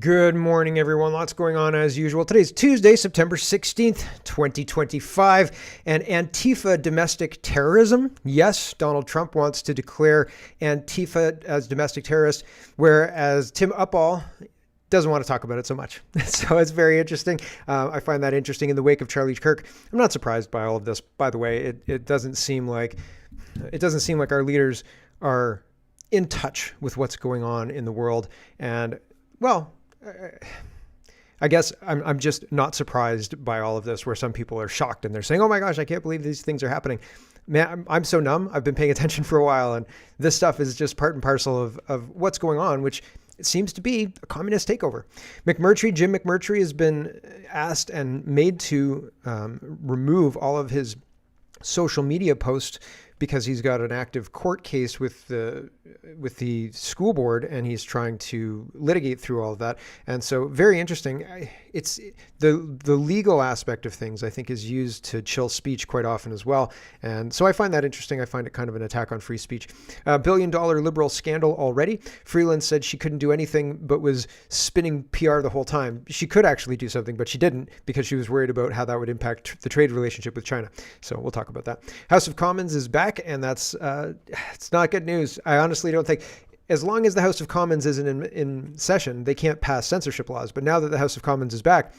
Good morning, everyone. Lots going on as usual. Today's Tuesday, September 16th, 2025. And Antifa domestic terrorism. Yes, Donald Trump wants to declare Antifa as domestic terrorists, whereas Tim Uppal doesn't want to talk about it so much. So it's very interesting. I find that interesting in the wake of Charlie Kirk. I'm not surprised by all of this, by the way. It doesn't seem like our leaders are in touch with what's going on in the world. And, well, I guess I'm just not surprised by all of this, where some people are shocked and they're saying, oh my gosh, I can't believe these things are happening. Man, I'm so numb. I've been paying attention for a while, and this stuff is just part and parcel of what's going on, which it seems to be a communist takeover. Jim McMurtry has been asked and made to remove all of his social media posts because he's got an active court case with the school board, and he's trying to litigate through all of that. And so, very interesting. It's the legal aspect of things, I think, is used to chill speech quite often as well. And so I find that interesting. I find it kind of an attack on free speech. $1 billion liberal scandal already. Freeland said she couldn't do anything but was spinning PR the whole time. She could actually do something, but she didn't, because she was worried about how that would impact the trade relationship with China. So we'll talk about that. House of Commons is back, and that's it's not good news. I honestly don't think, as long as the House of Commons isn't in session, they can't pass censorship laws. But now that the House of Commons is back,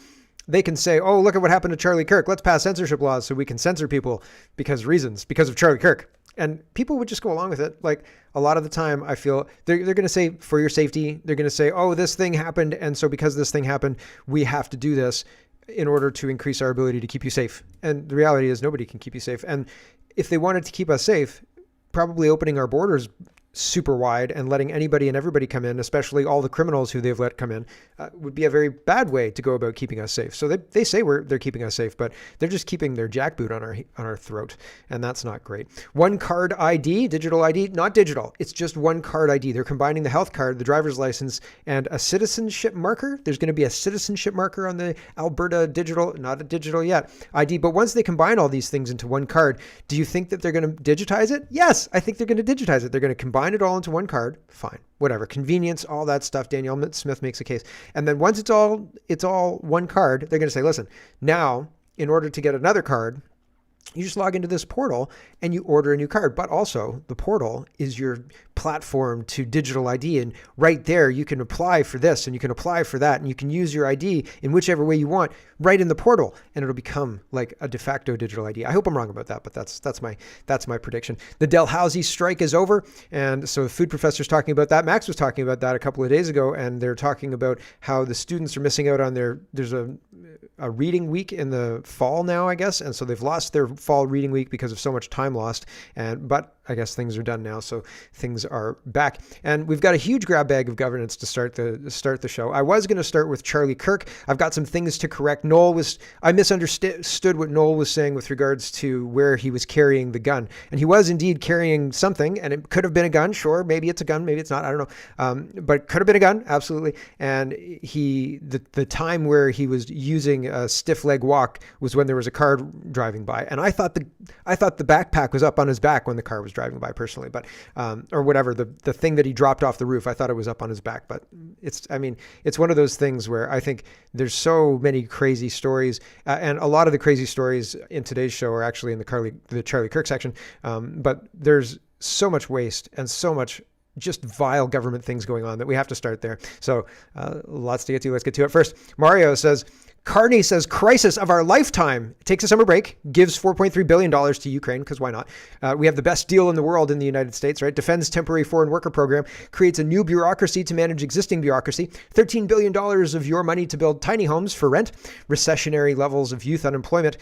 they can say, oh, look at what happened to Charlie Kirk. Let's pass censorship laws so we can censor people because of Charlie Kirk. And people would just go along with it. Like, a lot of the time, I feel they're going to say, for your safety, they're going to say, oh, this thing happened, and so because this thing happened, we have to do this in order to increase our ability to keep you safe. And the reality is nobody can keep you safe. And if they wanted to keep us safe, probably opening our borders super wide and letting anybody and everybody come in, especially all the criminals who they've let come in, would be a very bad way to go about keeping us safe. So they say they're keeping us safe, but they're just keeping their jackboot on our throat, and that's not great. One card ID, digital ID, not digital. It's just one card ID. They're combining the health card, the driver's license, and a citizenship marker. There's going to be a citizenship marker on the Alberta digital, not a digital yet, ID. But once they combine all these things into one card, do you think that they're going to digitize it? Yes, I think they're going to digitize it. They're going to combine it all into one card. Fine, whatever, convenience, all that stuff. Danielle Smith makes a case. And then once it's all one card, they're going to say, listen, now in order to get another card, you just log into this portal and you order a new card. But also, the portal is your platform to digital ID. And right there, you can apply for this and you can apply for that. And you can use your ID in whichever way you want right in the portal. And it'll become like a de facto digital ID. I hope I'm wrong about that, but that's my prediction. The Dalhousie strike is over. And so the food professor's talking about that. Max was talking about that a couple of days ago. And they're talking about how the students are missing out on there's a reading week in the fall now, I guess. And so they've lost their fall reading week because of so much time lost. But I guess things are done now, so things are back. And we've got a huge grab bag of governance to start the show. I was going to start with Charlie Kirk. I've got some things to correct. I misunderstood what Noel was saying with regards to where he was carrying the gun. And he was indeed carrying something, and it could have been a gun. Sure, maybe it's a gun, maybe it's not. I don't know. But could have been a gun, absolutely. And the time where he was using a stiff leg walk was when there was a car driving by. And I thought the backpack was up on his back when the car was driving by, personally, but or whatever, the thing that he dropped off the roof, I thought it was up on his back. But it's one of those things where I think there's so many crazy stories, and a lot of the crazy stories in today's show are actually in the Charlie Kirk section, but there's so much waste and so much just vile government things going on that we have to start there. So lots to get to. Let's get to it. First, Mario says, Carney says, crisis of our lifetime. Takes a summer break, gives $4.3 billion to Ukraine, because why not? We have the best deal in the world in the United States, right? Defends temporary foreign worker program, creates a new bureaucracy to manage existing bureaucracy, $13 billion of your money to build tiny homes for rent, recessionary levels of youth unemployment,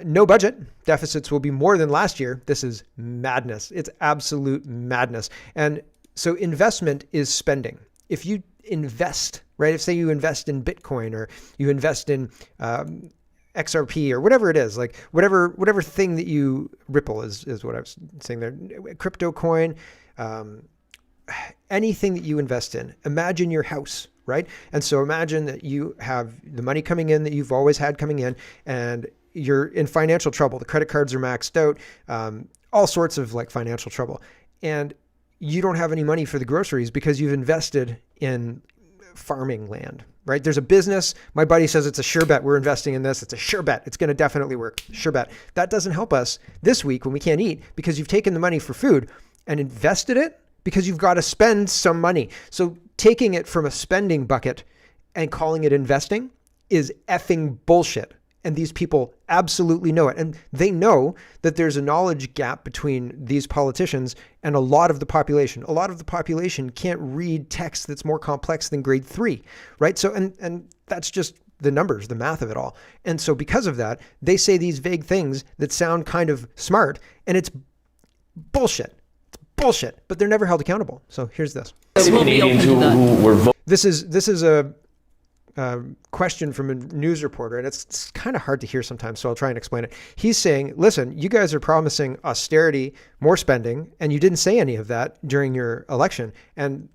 no budget, deficits will be more than last year. This is madness. It's absolute madness. And so investment is spending. If you invest, right? If say you invest in Bitcoin or you invest in XRP or whatever it is, like whatever thing that you Ripple is what I was saying there, crypto coin, anything that you invest in, imagine your house, right? And so imagine that you have the money coming in that you've always had coming in, and you're in financial trouble. The credit cards are maxed out, all sorts of like financial trouble. And you don't have any money for the groceries because you've invested in farming land, right? There's a business. My buddy says it's a sure bet. We're investing in this. It's a sure bet. It's going to definitely work. Sure bet. That doesn't help us this week when we can't eat because you've taken the money for food and invested it because you've got to spend some money. So taking it from a spending bucket and calling it investing is effing bullshit. And these people absolutely know it. And they know that there's a knowledge gap between these politicians and a lot of the population. A lot of the population can't read text that's more complex than grade 3, right? So, and that's just the numbers, the math of it all. And so because of that, they say these vague things that sound kind of smart, and it's bullshit. It's bullshit, but they're never held accountable. So here's this. This is a question from a news reporter, and it's kind of hard to hear sometimes, so I'll try and explain it. He's saying, listen, you guys are promising austerity, more spending, and you didn't say any of that during your election. And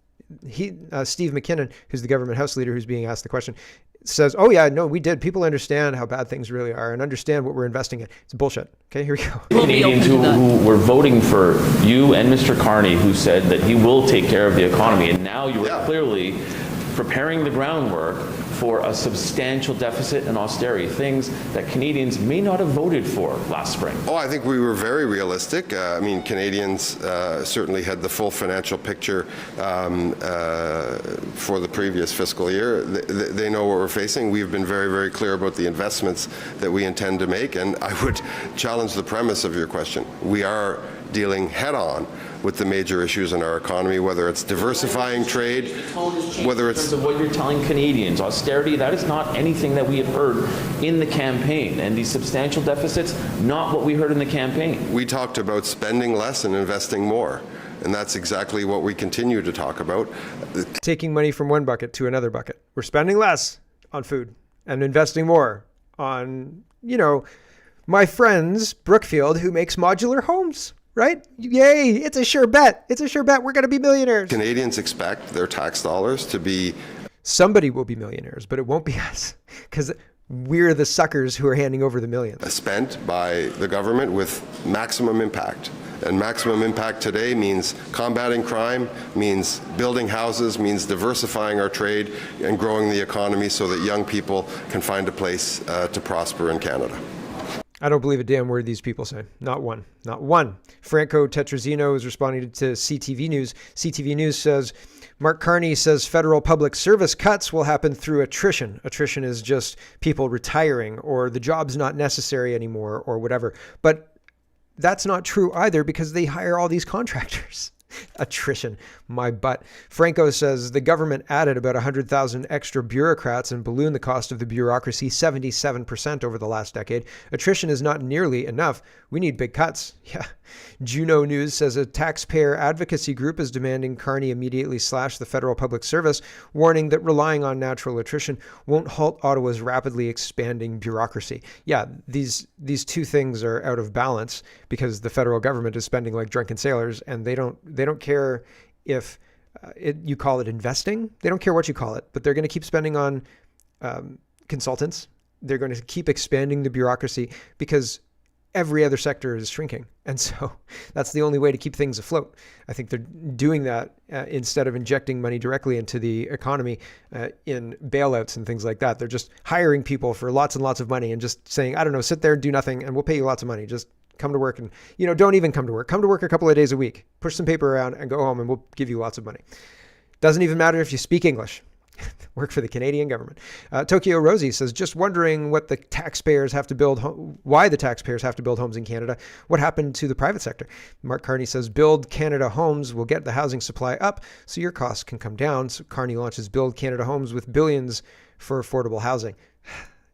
Steve McKinnon, who's the government House leader who's being asked the question, says, oh yeah, no, we did. People understand how bad things really are and understand what we're investing in. It's bullshit. Okay, here we go. Canadians who were voting for you and Mr. Carney, who said that he will take care of the economy, and now you are clearly preparing the groundwork for a substantial deficit and austerity, things that Canadians may not have voted for last spring. Oh, I think we were very realistic. I mean, Canadians certainly had the full financial picture for the previous fiscal year. They know what we're facing. We've been very, very clear about the investments that we intend to make, and I would challenge the premise of your question. We are dealing head-on with the major issues in our economy, whether it's diversifying trade, whether it's... In terms of what you're telling Canadians, austerity, that is not anything that we have heard in the campaign. And these substantial deficits, not what we heard in the campaign. We talked about spending less and investing more. And that's exactly what we continue to talk about. Taking money from one bucket to another bucket. We're spending less on food and investing more on, my friends, Brookfield, who makes modular homes. Right? Yay. It's a sure bet. It's a sure bet. We're going to be millionaires. Canadians expect their tax dollars to be... Somebody will be millionaires, but it won't be us because we're the suckers who are handing over the millions. Spent by the government with maximum impact. And maximum impact today means combating crime, means building houses, means diversifying our trade and growing the economy so that young people can find a place to prosper in Canada. I don't believe a damn word these people say. Not one. Not one. Franco Tetrazzino is responding to CTV News. CTV News says, Mark Carney says federal public service cuts will happen through attrition. Attrition is just people retiring or the job's not necessary anymore or whatever. But that's not true either because they hire all these contractors. Attrition, my butt. Franco says the government added about 100,000 extra bureaucrats and ballooned the cost of the bureaucracy 77% over the last decade. Attrition is not nearly enough. We need big cuts. Yeah. Juno News says a taxpayer advocacy group is demanding Carney immediately slash the federal public service, warning that relying on natural attrition won't halt Ottawa's rapidly expanding bureaucracy. Yeah, these two things are out of balance because the federal government is spending like drunken sailors, and they don't care if you call it investing. They don't care what you call it, but they're going to keep spending on consultants. They're going to keep expanding the bureaucracy because every other sector is shrinking. And so that's the only way to keep things afloat. I think they're doing that instead of injecting money directly into the economy in bailouts and things like that. They're just hiring people for lots and lots of money and just saying, I don't know, sit there and do nothing and we'll pay you lots of money. Just come to work and, don't even come to work. Come to work a couple of days a week, push some paper around and go home and we'll give you lots of money. Doesn't even matter if you speak English. Work for the Canadian government. Tokyo Rosie says, just wondering why the taxpayers have to build homes in Canada. What happened to the private sector? Mark Carney says, Build Canada Homes will get the housing supply up so your costs can come down. So Carney launches Build Canada Homes with billions for affordable housing.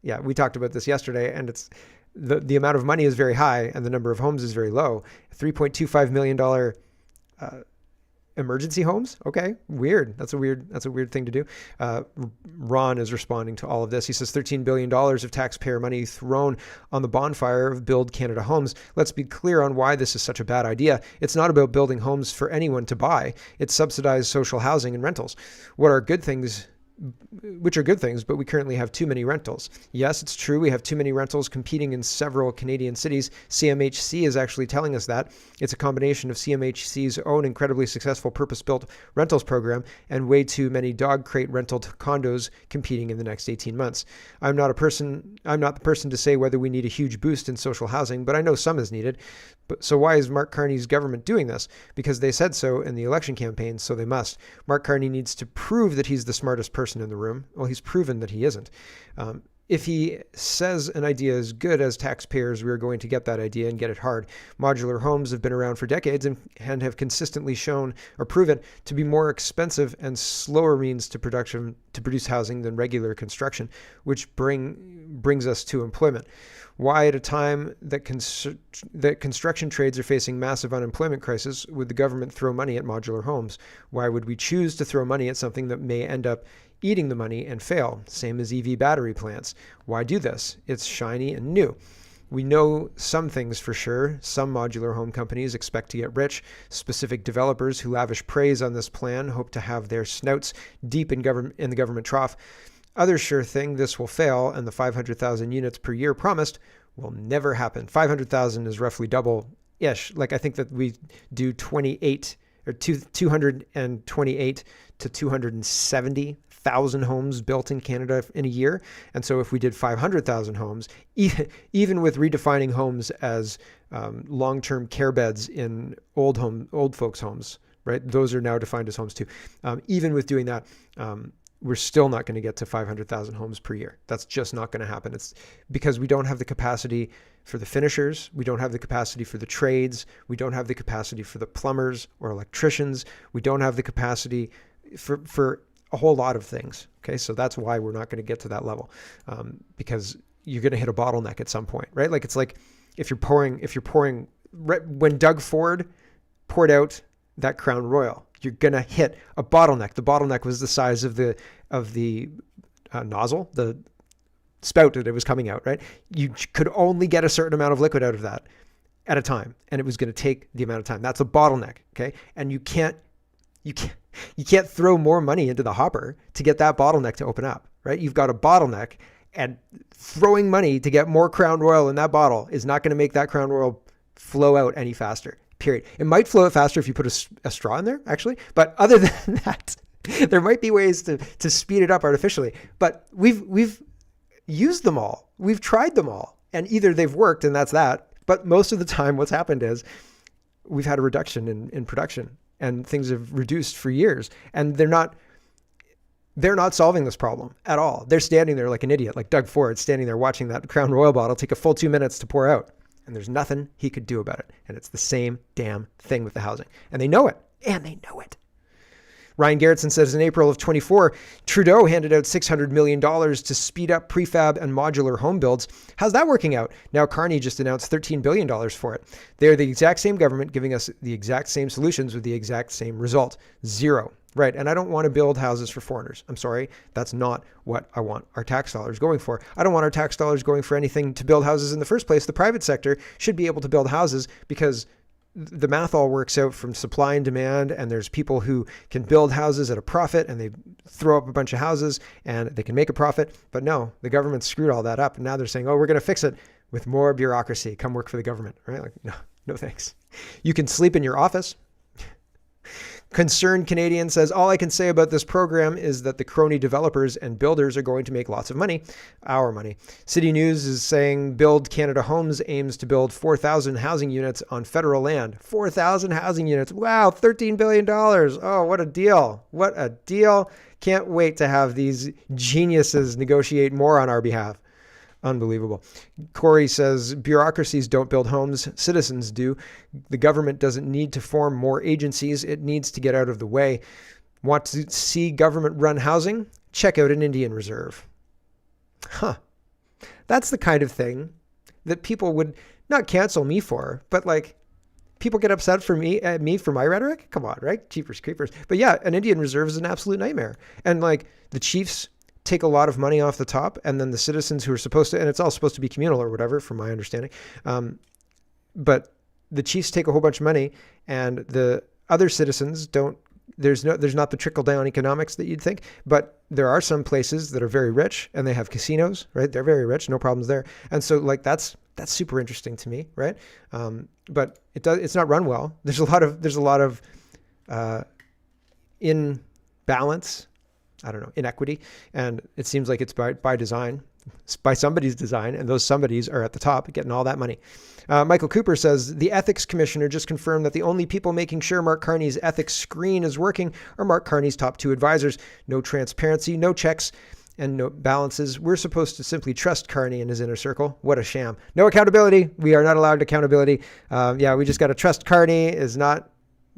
Yeah, we talked about this yesterday, and it's the amount of money is very high and the number of homes is very low. $3.25 million emergency homes. Okay. Weird. That's a weird thing to do. Ron is responding to all of this. He says $13 billion of taxpayer money thrown on the bonfire of Build Canada Homes. Let's be clear on why this is such a bad idea. It's not about building homes for anyone to buy. It's subsidized social housing and rentals. What are good things which are good things, but we currently have too many rentals. Yes, it's true. We have too many rentals competing in several Canadian cities. CMHC is actually telling us that. It's a combination of CMHC's own incredibly successful purpose-built rentals program and way too many dog crate rental condos competing in the next 18 months. I'm not the person to say whether we need a huge boost in social housing, but I know some is needed. But so why is Mark Carney's government doing this? Because they said so in the election campaign, so they must. Mark Carney needs to prove that he's the smartest person in the room. Well, he's proven that he isn't. If he says an idea is good, as taxpayers, we are going to get that idea and get it hard. Modular homes have been around for decades and have consistently shown or proven to be more expensive and slower means to produce housing than regular construction, which brings us to employment. Why, at a time that construction trades are facing massive unemployment crisis, would the government throw money at modular homes? Why would we choose to throw money at something that may end up eating the money and fail? Same as EV battery plants. Why do this? It's shiny and new. We know some things for sure. Some modular home companies expect to get rich. Specific developers who lavish praise on this plan hope to have their snouts deep in the government trough. Other sure thing, this will fail, and the 500,000 units per year promised will never happen. 500,000 is roughly double-ish. Like, I think that we do 228 to 270,000 homes built in Canada in a year. And so if we did 500,000 homes, even with redefining homes as long-term care beds in old folks' homes, right? Those are now defined as homes too. Even with doing that, we're still not going to get to 500,000 homes per year. That's just not going to happen. It's because we don't have the capacity for the finishers. We don't have the capacity for the trades. We don't have the capacity for the plumbers or electricians. We don't have the capacity for a whole lot of things. Okay. So that's why we're not going to get to that level, because you're going to hit a bottleneck at some point, right? Like, it's like if you're pouring, when Doug Ford poured out that Crown Royal, you're going to hit a bottleneck. The bottleneck was the size of the nozzle, the spout that it was coming out, right? You could only get a certain amount of liquid out of that at a time, and it was going to take the amount of time. That's a bottleneck, okay? And you can't throw more money into the hopper to get that bottleneck to open up, right? You've got a bottleneck, and throwing money to get more Crown Royal in that bottle is not going to make that Crown Royal flow out any faster. Period. It might flow it faster if you put a straw in there, actually. But other than that, there might be ways to speed it up artificially. But we've used them all. We've tried them all. And either they've worked, and that's that. But most of the time, what's happened is we've had a reduction in production, and things have reduced for years. And they're not solving this problem at all. They're standing there like an idiot, like Doug Ford standing there watching that Crown Royal bottle take a full 2 minutes to pour out. And there's nothing he could do about it. And it's the same damn thing with the housing. And they know it. Ryan Garrettson says in April of 24, Trudeau handed out $600 million to speed up prefab and modular home builds. How's that working out? Now Carney just announced $13 billion for it. They're the exact same government giving us the exact same solutions with the exact same result. Zero. Right. And I don't want to build houses for foreigners. I'm sorry. That's not what I want our tax dollars going for. I don't want our tax dollars going for anything to build houses in the first place. The private sector should be able to build houses because the math all works out from supply and demand. And there's people who can build houses at a profit, and they throw up a bunch of houses and they can make a profit. But no, the government screwed all that up. And now they're saying, oh, we're going to fix it with more bureaucracy. Come work for the government. Right? Like, no, thanks. You can sleep in your office. Concerned Canadian says, all I can say about this program is that the crony developers and builders are going to make lots of money, our money. City News is saying Build Canada Homes aims to build 4,000 housing units on federal land. 4,000 housing units. Wow, $13 billion. Oh, what a deal. What a deal. Can't wait to have these geniuses negotiate more on our behalf. Unbelievable. Corey says, bureaucracies don't build homes, citizens do. The government doesn't need to form more agencies. It needs to get out of the way. Want to see government-run housing? Check out an Indian reserve. That's the kind of thing that people would not cancel me for, but like people get upset for me for my rhetoric. Come on, right? Jeepers creepers. But yeah, an Indian reserve is an absolute nightmare. And like the chiefs take a lot of money off the top, and then the citizens who are supposed to, and it's all supposed to be communal or whatever, from my understanding. But the chiefs take a whole bunch of money, and the other citizens don't There's not the trickle down economics that you'd think, but there are some places that are very rich and they have casinos, right? They're very rich, no problems there. And so like that's super interesting to me, right? But it's not run well. There's a lot of imbalance, I don't know, inequity, and it seems like it's by design. It's by somebody's design, and those somebodies are at the top getting all that money. Michael Cooper says, the ethics commissioner just confirmed that the only people making sure Mark Carney's ethics screen is working are Mark Carney's top 2 advisors. No transparency, no checks, and no balances. We're supposed to simply trust Carney and his inner circle. What a sham. No accountability. We are not allowed accountability. We just got to trust Carney is not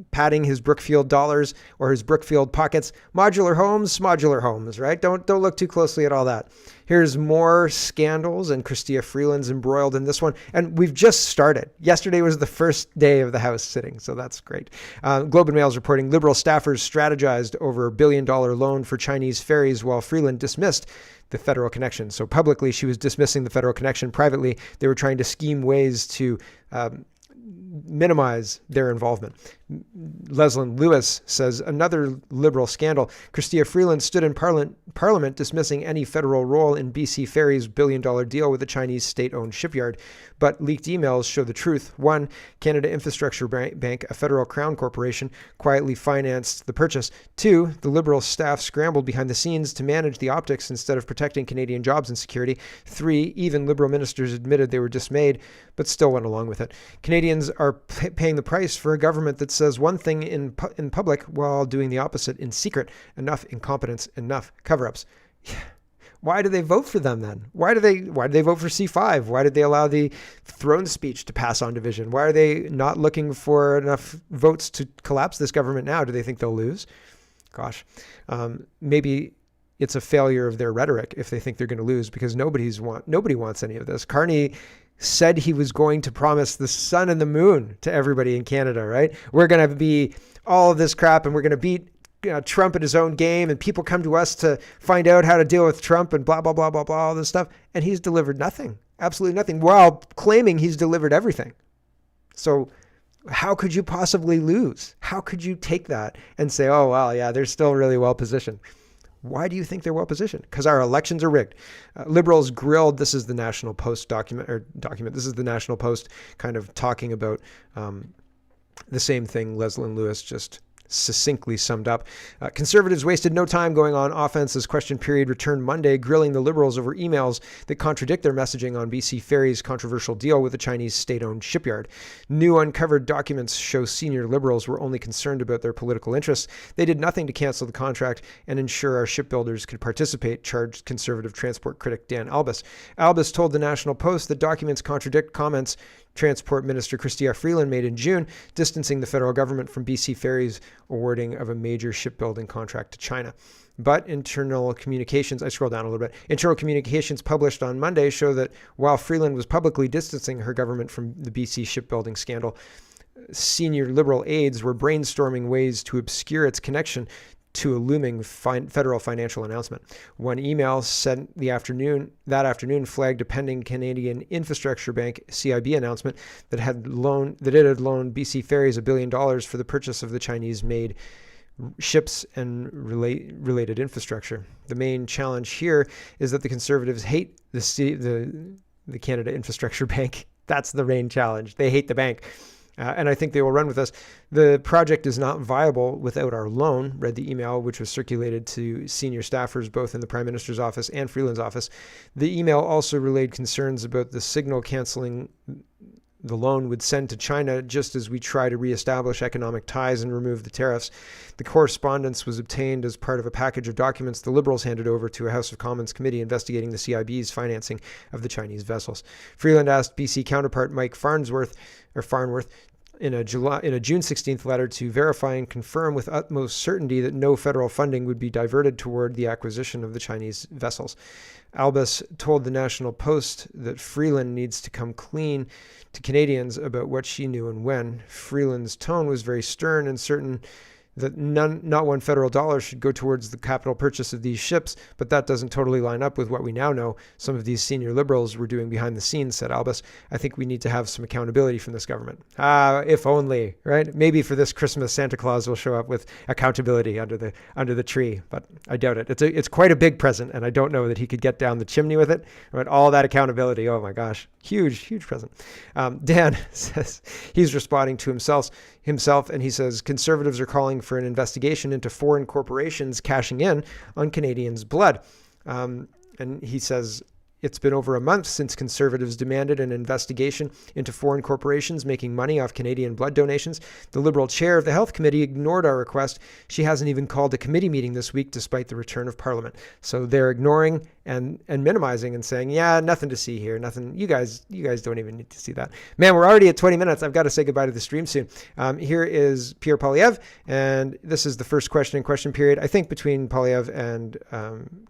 padding his Brookfield dollars or his Brookfield pockets. Modular homes, right? Don't look too closely at all that. Here's more scandals, and Chrystia Freeland's embroiled in this one. And we've just started. Yesterday was the first day of the House sitting, so that's great. Globe and Mail is reporting Liberal staffers strategized over $1 billion loan for Chinese ferries while Freeland dismissed the federal connection. So publicly, she was dismissing the federal connection. Privately, they were trying to scheme ways to minimize their involvement. Leslyn Lewis says, another Liberal scandal. Chrystia Freeland stood in Parliament dismissing any federal role in BC Ferry's $1 billion deal with a Chinese state-owned shipyard. But leaked emails show the truth. 1, Canada Infrastructure Bank, a federal crown corporation, quietly financed the purchase. 2, the Liberal staff scrambled behind the scenes to manage the optics instead of protecting Canadian jobs and security. 3, even Liberal ministers admitted they were dismayed, but still went along with it. Canadians are paying the price for a government that says one thing in public while doing the opposite in secret. Enough incompetence, enough cover-ups. Why do they vote for them then? Why do they vote for C5? Why did they allow the throne speech to pass on division? Why are they not looking for enough votes to collapse this government now? Do they think they'll lose? Gosh, maybe it's a failure of their rhetoric if they think they're going to lose, because nobody wants any of this. Carney said he was going to promise the sun and the moon to everybody in Canada, right? We're going to be all of this crap, and we're going to beat Trump at his own game, and people come to us to find out how to deal with Trump and blah, blah, blah, blah, blah, all this stuff. And he's delivered nothing, absolutely nothing, while claiming he's delivered everything. So how could you possibly lose? How could you take that and say, oh, well, yeah, they're still really well positioned? Why do you think they're well positioned? Because our elections are rigged. Liberals grilled. This is the National Post document. This is the National Post kind of talking about the same thing Leslyn Lewis just succinctly summed up. Conservatives wasted no time going on offense as question period returned Monday, grilling the Liberals over emails that contradict their messaging on BC Ferry's controversial deal with the Chinese state-owned shipyard. New uncovered documents show senior Liberals were only concerned about their political interests. They did nothing to cancel the contract and ensure our shipbuilders could participate, charged Conservative transport critic Dan Albus. Albus told the National Post that documents contradict comments Transport Minister Chrystia Freeland made in June, distancing the federal government from BC Ferry's awarding of a major shipbuilding contract to China. But internal communications, I scroll down a little bit, internal communications published on Monday show that while Freeland was publicly distancing her government from the BC shipbuilding scandal, senior Liberal aides were brainstorming ways to obscure its connection to a looming federal financial announcement. One email sent that afternoon flagged a pending Canadian Infrastructure Bank CIB announcement that it had loaned BC Ferries $1 billion for the purchase of the Chinese-made ships and related infrastructure. The main challenge here is that the Conservatives hate the Canada Infrastructure Bank. That's the main challenge. They hate the bank. And I think they will run with us. The project is not viable without our loan, read the email, which was circulated to senior staffers both in the Prime Minister's office and Freeland's office. The email also relayed concerns about the signal canceling the loan would send to China just as we try to reestablish economic ties and remove the tariffs. The correspondence was obtained as part of a package of documents the Liberals handed over to a House of Commons committee investigating the CIB's financing of the Chinese vessels. Freeland asked BC counterpart Mike Farnworth in a June 16th letter to verify and confirm with utmost certainty that no federal funding would be diverted toward the acquisition of the Chinese vessels. Albus told the National Post that Freeland needs to come clean to Canadians about what she knew and when. Freeland's tone was very stern and certain that not one federal dollar should go towards the capital purchase of these ships, but that doesn't totally line up with what we now know some of these senior Liberals were doing behind the scenes, said Albus. I think we need to have some accountability from this government. If only, right? Maybe for this Christmas, Santa Claus will show up with accountability under the tree, but I doubt it. It's quite a big present, and I don't know that he could get down the chimney with it. Right? All that accountability, oh my gosh, huge present. Dan says he's responding to himself, and he says conservatives are calling for an investigation into foreign corporations cashing in on Canadians' blood. And he says it's been over a month since conservatives demanded an investigation into foreign corporations making money off Canadian blood donations. The Liberal chair of the Health Committee ignored our request. She hasn't even called a committee meeting this week despite the return of Parliament. So they're ignoring and minimizing and saying, yeah, nothing to see here. Nothing. You guys don't even need to see that. Man, we're already at 20 minutes. I've got to say goodbye to the stream soon. Here is Pierre Poilievre, and this is the first question period, I think, between Poilievre and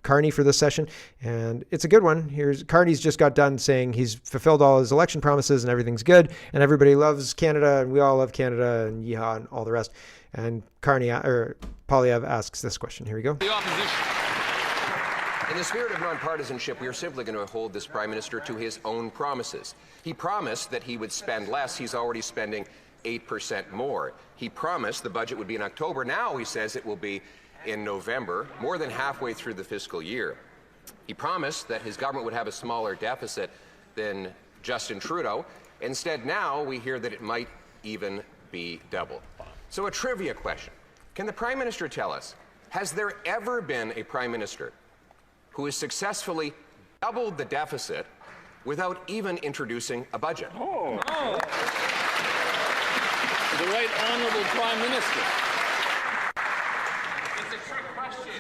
Carney for this session. And it's a good one. Carney's just got done saying he's fulfilled all his election promises and everything's good and everybody loves Canada and we all love Canada and yeehaw and all the rest. And Poilievre asks this question. Here we go. The opposition. In the spirit of nonpartisanship, we are simply going to hold this Prime Minister to his own promises. He promised that he would spend less. He's already spending 8% more. He promised the budget would be in October. Now he says it will be in November, more than halfway through the fiscal year. He promised that his government would have a smaller deficit than Justin Trudeau. Instead, now we hear that it might even be double. So a trivia question. Can the Prime Minister tell us, has there ever been a Prime Minister who has successfully doubled the deficit without even introducing a budget? Oh. The right honourable Prime Minister. It's a trick question.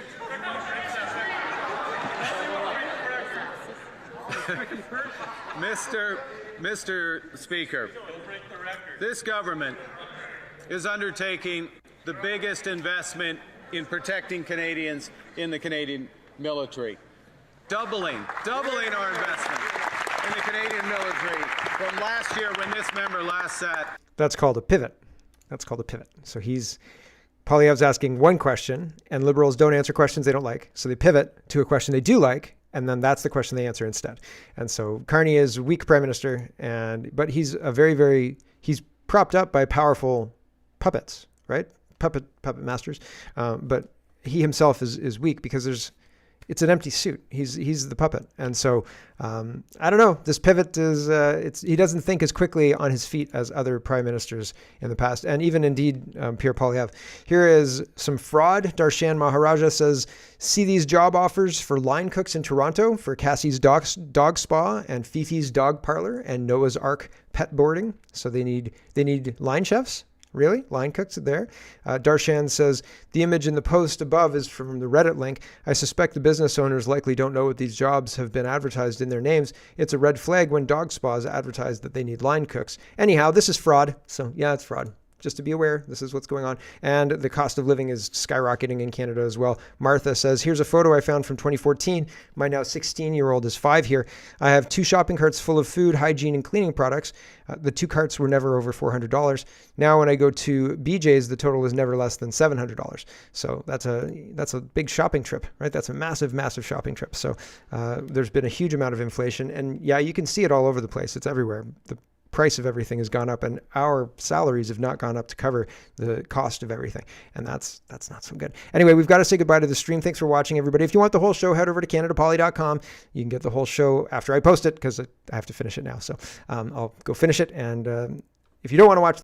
Mr. Speaker, this government is undertaking the biggest investment in protecting Canadians in the Canadian military. Doubling our investment in the Canadian military from last year when this member last sat. That's called a pivot. So Poilievre's asking one question, and Liberals don't answer questions they don't like. So they pivot to a question they do like, and then that's the question they answer instead. And so Carney is a weak prime minister, but he's a he's propped up by powerful puppets, right? Puppet masters. But he himself is weak because it's an empty suit. He's the puppet. And so, I don't know, this pivot is, he doesn't think as quickly on his feet as other prime ministers in the past. And even indeed, Pierre Poilievre. Here is some fraud. Darshan Maharaja says, see these job offers for line cooks in Toronto for Cassie's dog spa and Fifi's dog parlor and Noah's Ark pet boarding. So they need line chefs. Really? Line cooks there? Darshan says, the image in the post above is from the Reddit link. I suspect the business owners likely don't know what these jobs have been advertised in their names. It's a red flag when dog spas advertise that they need line cooks. Anyhow, this is fraud. So yeah, it's fraud. Just to be aware, this is what's going on. And the cost of living is skyrocketing in Canada as well. Martha says, here's a photo I found from 2014. My now 16-year-old is 5 here. I have 2 shopping carts full of food, hygiene, and cleaning products. The 2 carts were never over $400. Now when I go to BJ's, the total is never less than $700. So that's a big shopping trip, right? That's a massive shopping trip. So there's been a huge amount of inflation. And yeah, you can see it all over the place. It's everywhere. The price of everything has gone up and our salaries have not gone up to cover the cost of everything. And that's not so good. Anyway, we've got to say goodbye to the stream. Thanks for watching, everybody. If you want the whole show, head over to CanadaPoly.com. You can get the whole show after I post it because I have to finish it now. So I'll go finish it. And if you don't want to watch